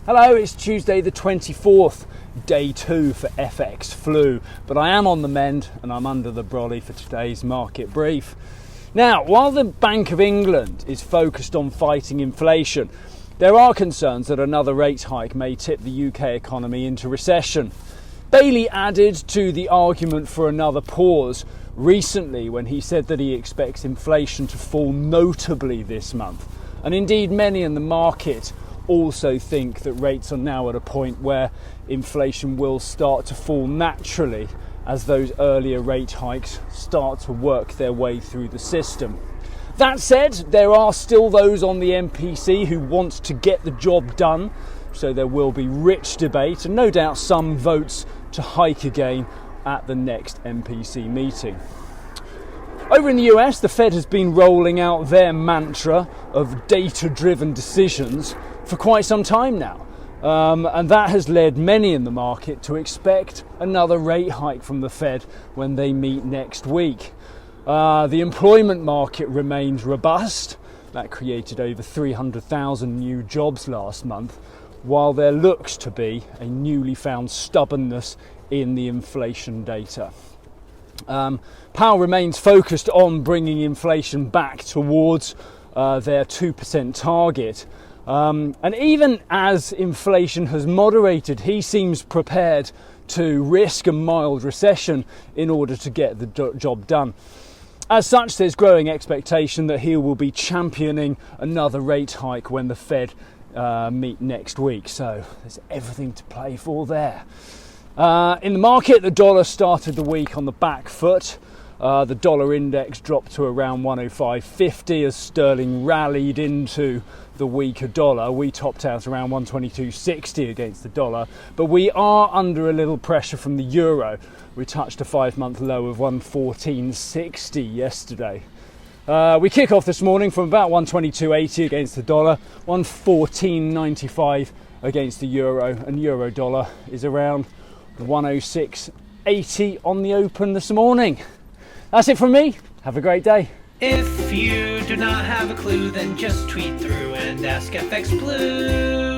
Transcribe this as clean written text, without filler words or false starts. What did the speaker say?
Hello, it's Tuesday the 24th, day 2 for FxPlew, but I am on the mend and I'm under the brolly for today's market brief. Now, while the Bank of England is focused on fighting inflation, there are concerns that another rate hike may tip the UK economy into recession. Bailey added to the argument for another pause recently when he said that he expects inflation to fall notably this month. And indeed, many in the market also think that rates are now at a point where inflation will start to fall naturally as those earlier rate hikes start to work their way through the system. That said, there are still those on the MPC who want to get the job done, so there will be rich debate and no doubt some votes to hike again at the next MPC meeting. Over in the US, the Fed has been rolling out their mantra of data-driven decisions for quite some time now. And that has led many in the market to expect another rate hike from the Fed when they meet next week. The employment market remains robust. That created over 300,000 new jobs last month, while there looks to be a newly found stubbornness in the inflation data. Powell remains focused on bringing inflation back towards their 2% target. And even as inflation has moderated, he seems prepared to risk a mild recession in order to get the job done. As such, there's growing expectation that he will be championing another rate hike when the Fed meet next week. So there's everything to play for there. In the market, the dollar started the week on the back foot. The dollar index dropped to around 105.50 as sterling rallied into the weaker dollar. We topped out around 122.60 against the dollar, but we are under a little pressure from the euro. We touched a 5-month low of 114.60 yesterday. We kick off this morning from about 122.80 against the dollar, 114.95 against the euro, and euro dollar is around 106.80 on the open this morning. That's it from me. Have a great day. If you do not have a clue, then just tweet through and ask FxPlew.